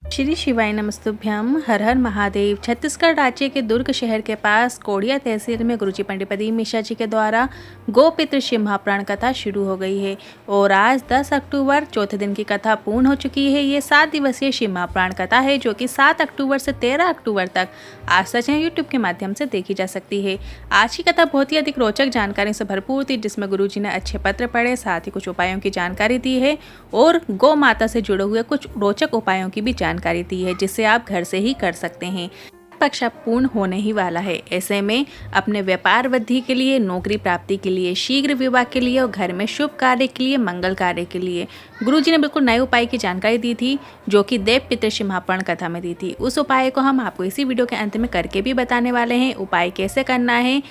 श्री शिवाय नमस्तुभ्यम। हर हर महादेव। छत्तीसगढ़ राज्य के दुर्ग शहर के पास कोड़िया तहसील में गुरुजी पंडित प्रदीप मिश्रा जी के द्वारा गोपितृ शिव महापुराण कथा शुरू हो गई है और आज 10 अक्टूबर चौथे दिन की कथा पूर्ण हो चुकी है। ये 7 दिवसीय शिव महापुराण कथा है जो कि 7 अक्टूबर से 13 अक्टूबर तक आज सच है यूट्यूब के माध्यम से देखी जा सकती है। आज की कथा बहुत ही अधिक रोचक जानकारी से भरपूर थी, जिसमें गुरुजी ने अच्छे पत्र पढ़े, साथ ही कुछ उपायों की जानकारी दी है और गौ माता से जुड़े हुए कुछ रोचक उपायों की भी जानकारी दी है, जिससे आप घर से ही कर सकते हैं। पक्ष पूर्ण होने ही वाला है। ऐसे में अपने व्यापार वृद्धि के लिए, नौकरी प्राप्ति के लिए, शीघ्र विवाह के लिए और घर में शुभ कार्य के लिए, मंगल कार्य के लिए गुरुजी ने बिल्कुल नए उपाय की जानकारी दी थी, जो कि देव पितृ शिव महापुराण कथा में दी थी। उस उपाय को हम आपको इसी वीडियो के अंत में करके भी बताने वाले हैं। उपाय कैसे करना है,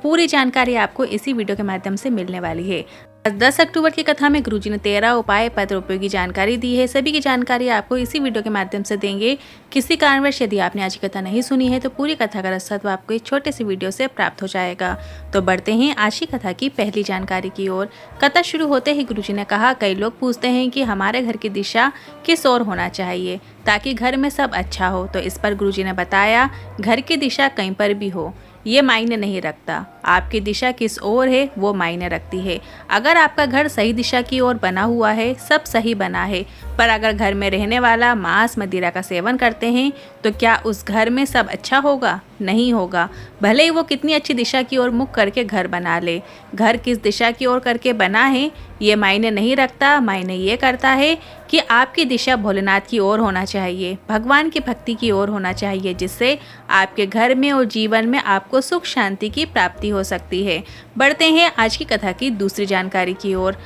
पूरी जानकारी आपको इसी वीडियो के माध्यम से मिलने वाली है। 10 अक्टूबर की कथा में गुरुजी ने 13 उपाय पत्र उपयोगी जानकारी दी है। सभी की जानकारी आपको इसी वीडियो के माध्यम से देंगे। किसी कारणवश यदि आपने आज की कथा नहीं सुनी है तो पूरी कथा का रसत्व आपको एक छोटे से वीडियो से प्राप्त हो जाएगा। तो बढ़ते हैं आज की कथा की पहली जानकारी की ओर। कथा शुरू होते ही गुरुजी ने कहा, कई लोग पूछते हैं कि हमारे घर की दिशा किस ओर होना चाहिए ताकि घर में सब अच्छा हो। तो इस पर गुरुजी ने बताया, घर की दिशा कहीं पर भी हो ये मायने नहीं रखता, आपकी दिशा किस ओर है वो मायने रखती है। अगर आपका घर सही दिशा की ओर बना हुआ है, सब सही बना है, पर अगर घर में रहने वाला मांस मदिरा का सेवन करते हैं तो क्या उस घर में सब अच्छा होगा? नहीं होगा, भले ही वो कितनी अच्छी दिशा की ओर मुख करके घर बना ले। घर किस दिशा की ओर करके बना है ये मायने नहीं रखता, मायने ये करता है कि आपकी दिशा भोलेनाथ की ओर होना चाहिए, भगवान की भक्ति की ओर होना चाहिए, जिससे आपके घर में और जीवन में आपको सुख शांति की प्राप्ति हो सकती है। बढ़ते हैं आज की कथा की दूसरी जानकारी की ओर।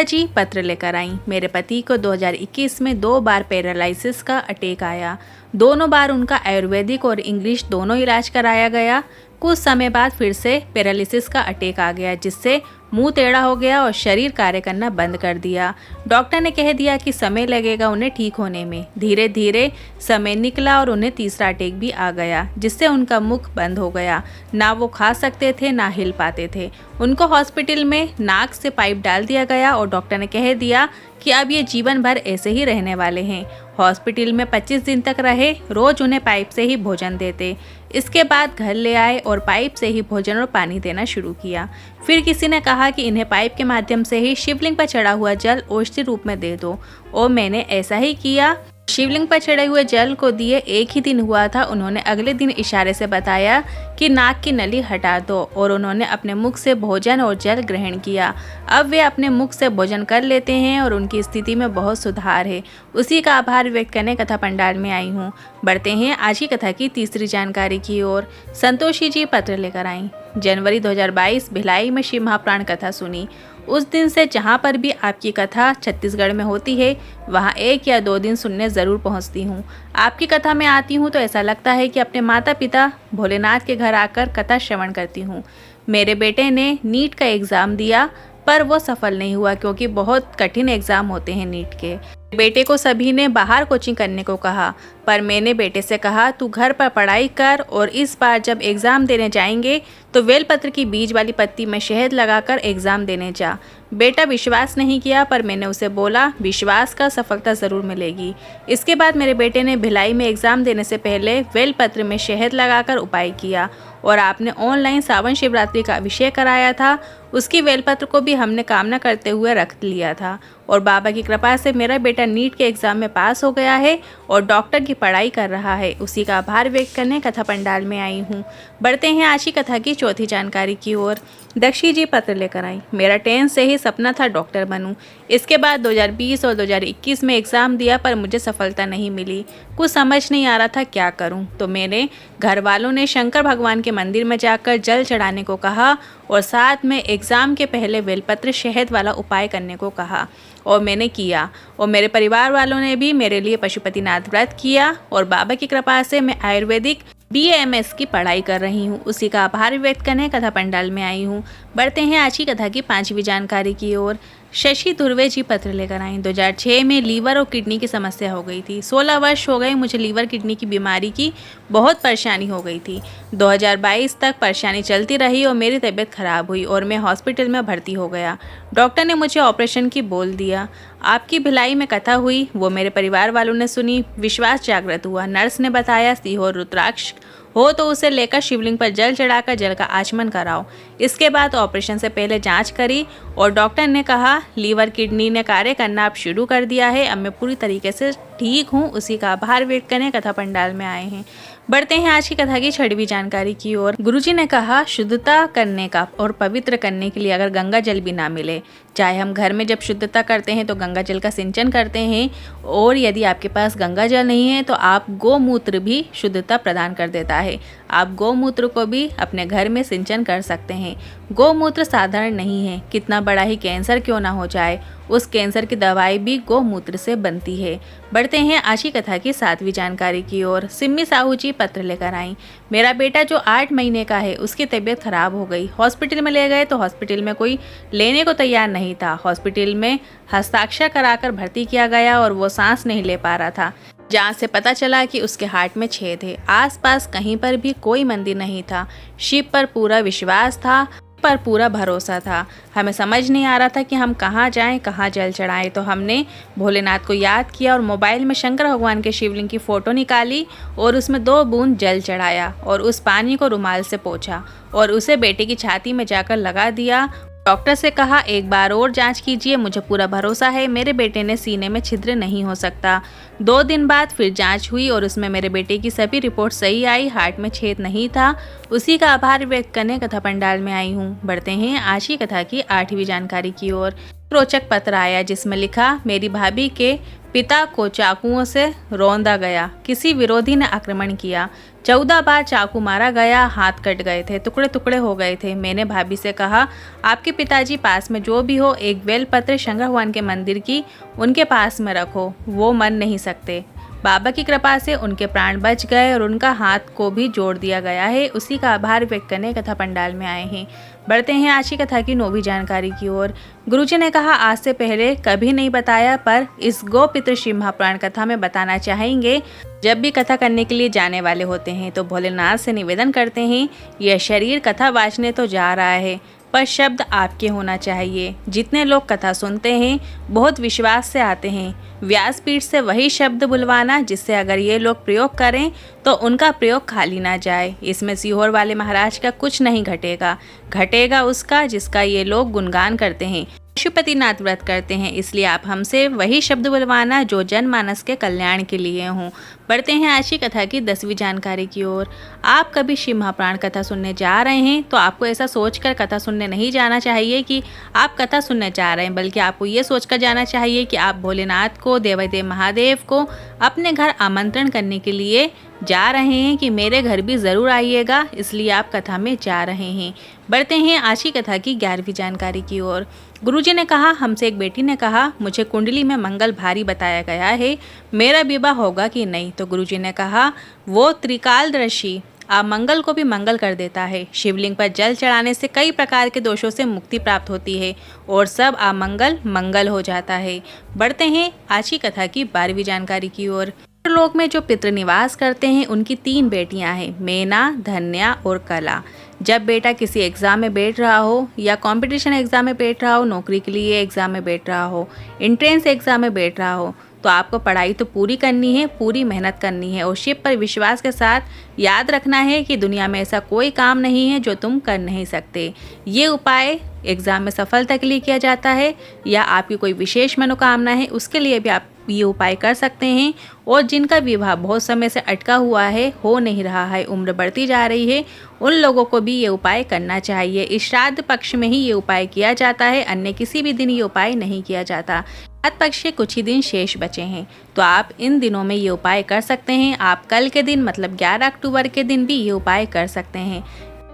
जी पत्र लेकर आई, मेरे पति को 2021 में 2 बार पैरालिसिस का अटैक आया। दोनों बार उनका आयुर्वेदिक और इंग्लिश दोनों इलाज कराया गया। कुछ समय बाद फिर से पैरालिसिस का अटैक आ गया, जिससे मुंह टेढ़ा हो गया और शरीर कार्य करना बंद कर दिया। डॉक्टर ने कह दिया कि समय लगेगा उन्हें ठीक होने में। धीरे धीरे समय निकला और उन्हें तीसरा अटैक भी आ गया, जिससे उनका मुख बंद हो गया। ना वो खा सकते थे ना हिल पाते थे। उनको हॉस्पिटल में नाक से पाइप डाल दिया गया और डॉक्टर ने कह दिया कि अब ये जीवन भर ऐसे ही रहने वाले हैं। हॉस्पिटल में 25 दिन तक रहे, रोज उन्हें पाइप से ही भोजन देते। इसके बाद घर ले आए और पाइप से ही भोजन और पानी देना शुरू किया। फिर किसी ने कहा कि इन्हें पाइप के माध्यम से ही शिवलिंग पर चढ़ा हुआ जल औषधि रूप में दे दो, और मैंने ऐसा ही किया। शिवलिंग पर चढ़े हुए जल को दिए 1 ही दिन हुआ था। उन्होंने अगले दिन इशारे से बताया कि नाक की नली हटा दो, और उन्होंने अपने मुख से भोजन और जल ग्रहण किया। अब वे अपने मुख से भोजन कर लेते हैं और उनकी स्थिति में बहुत सुधार है। उसी का आभार व्यक्त करने कथा पंडाल में आई हूँ। बढ़ते हैं आज की कथा की तीसरी जानकारी की ओर। संतोषी जी पत्र लेकर आई, जनवरी 2022 भिलाई में शिव महापुराण कथा सुनी। उस दिन से जहाँ पर भी आपकी कथा छत्तीसगढ़ में होती है वहाँ 1 या 2 दिन सुनने ज़रूर पहुँचती हूँ। आपकी कथा में आती हूँ तो ऐसा लगता है कि अपने माता पिता भोलेनाथ के घर आकर कथा श्रवण करती हूँ। मेरे बेटे ने नीट का एग्ज़ाम दिया पर वो सफल नहीं हुआ, क्योंकि बहुत कठिन एग्ज़ाम होते हैं नीट के। बेटे को सभी ने बाहर कोचिंग करने को कहा, पर मैंने बेटे से कहा तू घर पर पढ़ाई कर, और इस बार जब एग्ज़ाम देने जाएंगे तो बेलपत्र की बीज वाली पत्ती में शहद लगाकर एग्ज़ाम देने जा। बेटा विश्वास नहीं किया, पर मैंने उसे बोला विश्वास का सफलता ज़रूर मिलेगी। इसके बाद मेरे बेटे ने भिलाई में एग्ज़ाम देने से पहले बेलपत्र में शहद लगाकर उपाय किया, और आपने ऑनलाइन सावन शिवरात्रि का अभिषेक कराया था, उसकी बेलपत्र को भी हमने कामना करते हुए रख लिया था, और बाबा की कृपा से मेरा बेटा नीट के एग्ज़ाम में पास हो गया है और डॉक्टर की पढ़ाई कर रहा है। उसी का आभार व्यक्त करने कथा पंडाल में आई हूँ। बढ़ते हैं आज की कथा की चौथी जानकारी की ओर। दक्षी जी पत्र लेकर आई, मेरा 10th से ही सपना था डॉक्टर बनूं। इसके बाद 2020 और 2021 में एग्ज़ाम दिया पर मुझे सफलता नहीं मिली। कुछ समझ नहीं आ रहा था क्या करूं, तो मेरे घर वालों ने शंकर भगवान के मंदिर में जाकर जल चढ़ाने को कहा और साथ में एग्ज़ाम के पहले बेलपत्र शहद वाला उपाय करने को कहा, और मैंने किया। और मेरे परिवार वालों ने भी मेरे लिए पशुपतिनाथ व्रत किया, और बाबा की कृपा से मैं आयुर्वेदिक BAMS की पढ़ाई कर रही हूँ। उसी का आभार व्यक्त करने कथा पंडाल में आई हूँ। बढ़ते हैं आज की कथा की 5वीं जानकारी की ओर। शशि धुर्वे जी पत्र लेकर आई। 2006 में लीवर और किडनी की समस्या हो गई थी। 16 वर्ष हो गए मुझे लीवर किडनी की बीमारी की बहुत परेशानी हो गई थी। 2022 तक परेशानी चलती रही और मेरी तबीयत खराब हुई और मैं हॉस्पिटल में भर्ती हो गया। डॉक्टर ने मुझे ऑपरेशन की बोल दिया। आपकी भिलाई में कथा हुई, वो मेरे परिवार वालों ने सुनी, विश्वास जागृत हुआ। नर्स ने बताया सीहोर रुद्राक्ष हो तो उसे लेकर शिवलिंग पर जल चढ़ाकर जल का आचमन कराओ। इसके बाद ऑपरेशन से पहले जांच करी और डॉक्टर ने कहा लीवर किडनी ने कार्य करना अब शुरू कर दिया है। अब मैं पूरी तरीके से ठीक हूँ। उसी का आभार व्यक्त करने कथा पंडाल में आए हैं। बढ़ते हैं आज की कथा की 6वीं जानकारी की ओर। गुरुजी ने कहा शुद्धता करने का और पवित्र करने के लिए अगर गंगा जल भी ना मिले, चाहे हम घर में जब शुद्धता करते हैं तो गंगा जल का सिंचन करते हैं, और यदि आपके पास गंगा जल नहीं है तो आप गोमूत्र भी शुद्धता प्रदान कर देता है। आप गोमूत्र को भी अपने घर में सिंचन कर सकते हैं। गोमूत्र साधारण नहीं है, कितना बड़ा ही कैंसर क्यों ना हो जाए, उस कैंसर की दवाई भी गोमूत्र से बनती है। बढ़ते हैं आज की कथा की 7वीं जानकारी की ओर। सिम्मी साहू जी पत्र लेकर आई। मेरा बेटा जो 8 महीने का है उसकी तबीयत खराब हो गई। हॉस्पिटल में ले गए तो हॉस्पिटल में कोई लेने को तैयार नहीं था। हॉस्पिटल में हस्ताक्षर कराकर भर्ती किया गया और वो सांस नहीं ले पा रहा था। जांच से पता चला कि उसके हार्ट में छेद है। आसपास कहीं पर भी कोई मंदिर नहीं था। शिव पर पूरा विश्वास था, पर पूरा भरोसा था। हमें समझ नहीं आ रहा था कि हम कहाँ जाएं, कहाँ जल चढ़ाएं। तो हमने भोलेनाथ को याद किया और मोबाइल में शंकर भगवान के शिवलिंग की फ़ोटो निकाली और उसमें 2 बूंद जल चढ़ाया और उस पानी को रुमाल से पोंछा और उसे बेटे की छाती में जाकर लगा दिया। डॉक्टर से कहा एक बार और जांच कीजिए, मुझे पूरा भरोसा है मेरे बेटे ने सीने में छिद्र नहीं हो सकता। 2 दिन बाद फिर जांच हुई और उसमें मेरे बेटे की सभी रिपोर्ट सही आई, हार्ट में छेद नहीं था। उसी का आभार व्यक्त करने कथा पंडाल में आई हूँ। बढ़ते हैं आज की कथा की 8वीं जानकारी की ओर। रोचक पत्र आया जिसमें लिखा मेरी भाभी के पिता को चाकुओं से रौंदा गया, किसी विरोधी ने आक्रमण किया, 14 बार चाकू मारा गया, हाथ कट गए थे, टुकड़े टुकड़े हो गए थे। मैंने भाभी से कहा आपके पिताजी पास में जो भी हो एक बेलपत्र शंकर भगवान के मंदिर की उनके पास में रखो, वो मन नहीं सकते। बाबा की कृपा से उनके प्राण बच गए और उनका हाथ को भी जोड़ दिया गया है। उसी का आभार व्यक्त करने कथा पंडाल में आए हैं। बढ़ते हैं आज की कथा की 9वीं जानकारी की ओर। गुरुजी ने कहा आज से पहले कभी नहीं बताया, पर इस गोपित्र शिव महापुराण कथा में बताना चाहेंगे। जब भी कथा करने के लिए जाने वाले होते हैं तो भोलेनाथ से निवेदन करते हैं यह शरीर कथा वाचने तो जा रहा है पर शब्द आपके होना चाहिए। जितने लोग कथा सुनते हैं बहुत विश्वास से आते हैं, व्यासपीठ से वही शब्द बुलवाना जिससे अगर ये लोग प्रयोग करें तो उनका प्रयोग खाली ना जाए। इसमें सीहोर वाले महाराज का कुछ नहीं घटेगा, घटेगा उसका जिसका ये लोग गुणगान करते हैं, पशुपतिनाथ व्रत करते हैं। इसलिए आप हमसे वही शब्द बुलवाना जो जनमानस के कल्याण के लिए हों। बढ़ते हैं आज की कथा की 10वीं जानकारी की ओर। आप कभी शिव महापुराण कथा सुनने जा रहे हैं तो आपको ऐसा सोचकर कथा सुनने नहीं जाना चाहिए कि आप कथा सुनने जा रहे हैं, बल्कि आपको ये सोचकर जाना चाहिए कि आप भोलेनाथ को, देवादेव महादेव को अपने घर आमंत्रण करने के लिए जा रहे हैं कि मेरे घर भी ज़रूर आइएगा, इसलिए आप कथा में जा रहे हैं। बढ़ते हैं आज की कथा की 11वीं जानकारी की ओर। गुरुजी ने कहा हमसे एक बेटी ने कहा मुझे कुंडली में मंगल भारी बताया गया है, मेरा विवाह होगा कि नहीं। तो गुरुजी ने कहा वो त्रिकालदर्शी आप मंगल को भी मंगल कर देता है। शिवलिंग पर जल चढ़ाने से कई प्रकार के दोषों से मुक्ति प्राप्त होती है और सब अमंगल मंगल हो जाता है। बढ़ते हैं आज की कथा की 12वीं जानकारी की ओर। लोक में जो पितृ निवास करते हैं उनकी 3 बेटियां हैं, मेना, धन्या और कला। जब बेटा किसी एग्ज़ाम में बैठ रहा हो या कंपटीशन एग्ज़ाम में बैठ रहा हो, नौकरी के लिए एग्ज़ाम में बैठ रहा हो, एंट्रेंस एग्ज़ाम में बैठ रहा हो, तो आपको पढ़ाई तो पूरी करनी है, पूरी मेहनत करनी है और शिव पर विश्वास के साथ याद रखना है कि दुनिया में ऐसा कोई काम नहीं है जो तुम कर नहीं सकते। ये उपाय एग्ज़ाम में सफलता के लिए किया जाता है या आपकी कोई विशेष मनोकामना है उसके लिए भी आप ये उपाय कर सकते हैं। और जिनका विवाह बहुत समय से अटका हुआ है, हो नहीं रहा है, उम्र बढ़ती जा रही है, उन लोगों को भी ये उपाय करना चाहिए। इस श्राद्ध पक्ष में ही ये उपाय किया जाता है, अन्य किसी भी दिन ये उपाय नहीं किया जाता। श्राद्ध पक्ष के कुछ ही दिन शेष बचे हैं तो आप इन दिनों में ये उपाय कर सकते हैं। आप कल के दिन मतलब 11 अक्टूबर के दिन भी ये उपाय कर सकते हैं।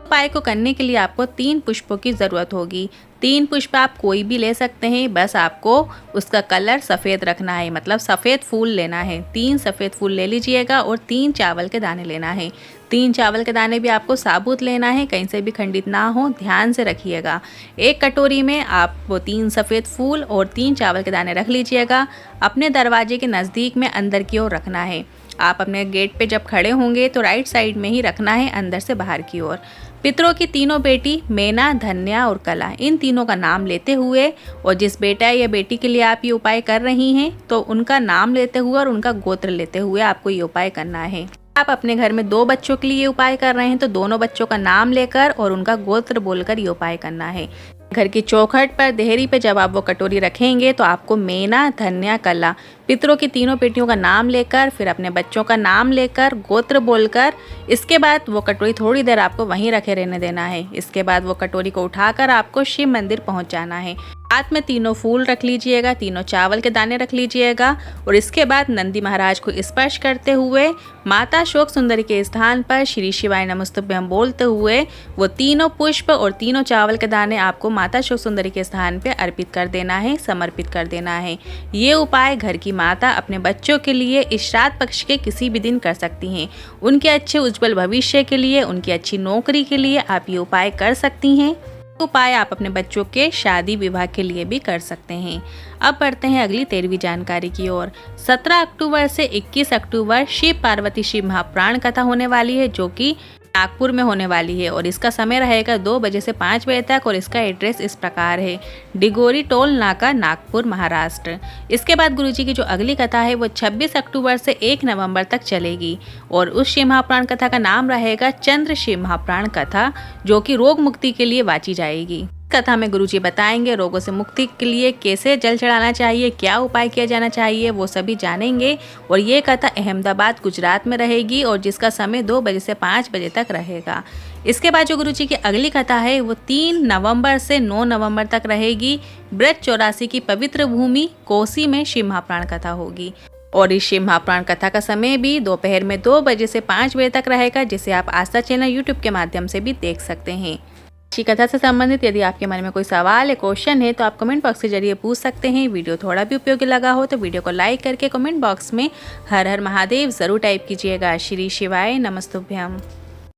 उपाय को करने के लिए आपको 3 पुष्पों की ज़रूरत होगी। 3 पुष्प आप कोई भी ले सकते हैं, बस आपको उसका कलर सफ़ेद रखना है, मतलब सफ़ेद फूल लेना है। 3 सफ़ेद फूल ले लीजिएगा और 3 चावल के दाने लेना है। 3 चावल के दाने भी आपको साबुत लेना है, कहीं से भी खंडित ना हो, ध्यान से रखिएगा। एक कटोरी में आप वो 3 सफ़ेद फूल और 3 चावल के दाने रख लीजिएगा। अपने दरवाजे के नज़दीक में अंदर की ओर रखना है। आप अपने गेट पे जब खड़े होंगे तो राइट साइड में ही रखना है, अंदर से बाहर की ओर। पितरों की तीनों बेटी मेना, धन्या और कला, इन तीनों का नाम लेते हुए, और जिस बेटा या बेटी के लिए आप ये उपाय कर रही हैं तो उनका नाम लेते हुए और उनका गोत्र लेते हुए आपको ये उपाय करना है। आप अपने घर में 2 बच्चों के लिए ये उपाय कर रहे हैं तो दोनों बच्चों का नाम लेकर और उनका गोत्र बोलकर ये उपाय करना है। घर की चौखट पर देहरी पे जब आप वो कटोरी रखेंगे तो आपको मेना, धन्या, कला, पितरों की तीनों बेटियों का नाम लेकर, फिर अपने बच्चों का नाम लेकर, गोत्र बोलकर, इसके बाद वो कटोरी थोड़ी देर आपको वहीं रखे रहने देना है। इसके बाद वो कटोरी को उठाकर आपको शिव मंदिर पहुंच जाना है। हाथ में 3 फूल रख लीजिएगा, 3 चावल के दाने रख लीजिएगा और इसके बाद नंदी महाराज को स्पर्श करते हुए माता शोक सुंदरी के स्थान पर श्री शिवाय नमस्तुभ्यं बोलते हुए वो 3 पुष्प और 3 चावल के दाने आपको माता शोक सुंदरी के स्थान पर अर्पित कर देना है, समर्पित कर देना है। ये उपाय घर की माता अपने बच्चों के लिए इस श्राद्ध पक्ष के किसी भी दिन कर सकती हैं। उनके अच्छे उज्जवल भविष्य के लिए, उनकी अच्छी नौकरी के लिए आप ये उपाय कर सकती हैं। उपाय आप अपने बच्चों के शादी विवाह के लिए भी कर सकते हैं। अब बढ़ते हैं अगली 13वीं जानकारी की ओर। 17 अक्टूबर से 21 अक्टूबर शिव पार्वती शिव महाप्राण कथा होने वाली है, जो कि नागपुर में होने वाली है और इसका समय रहेगा 2 बजे से 5 बजे तक और इसका एड्रेस इस प्रकार है, डिगोरी टोल नाका, नागपुर, महाराष्ट्र। इसके बाद गुरुजी की जो अगली कथा है वो 26 अक्टूबर से 1 नवंबर तक चलेगी और उस शिव महाप्राण कथा का नाम रहेगा चंद्र शिव महाप्राण कथा, जो कि रोग मुक्ति के लिए वाची जाएगी। कथा में गुरुजी बताएंगे रोगों से मुक्ति के लिए कैसे जल चढ़ाना चाहिए, क्या उपाय किया जाना चाहिए, वो सभी जानेंगे। और ये कथा अहमदाबाद, गुजरात में रहेगी और जिसका समय 2 बजे से 5 बजे तक रहेगा। इसके बाद जो गुरुजी की अगली कथा है वो 3 नवंबर से 9 नवंबर तक रहेगी। ब्रज 84 की पवित्र भूमि कोसी में शिव महाप्राण कथा होगी और इस शिव महाप्राण कथा का समय भी दोपहर में 2 बजे से 5 बजे तक रहेगा, जिसे आप आस्था चैनल यूट्यूब के माध्यम से भी देख सकते हैं। इसी कथा से संबंधित यदि आपके मन में कोई सवाल या क्वेश्चन है तो आप कमेंट बॉक्स के जरिए पूछ सकते हैं। वीडियो थोड़ा भी उपयोगी लगा हो तो वीडियो को लाइक करके कमेंट बॉक्स में हर हर महादेव जरूर टाइप कीजिएगा। श्री शिवाय नमस्तुभ्यम।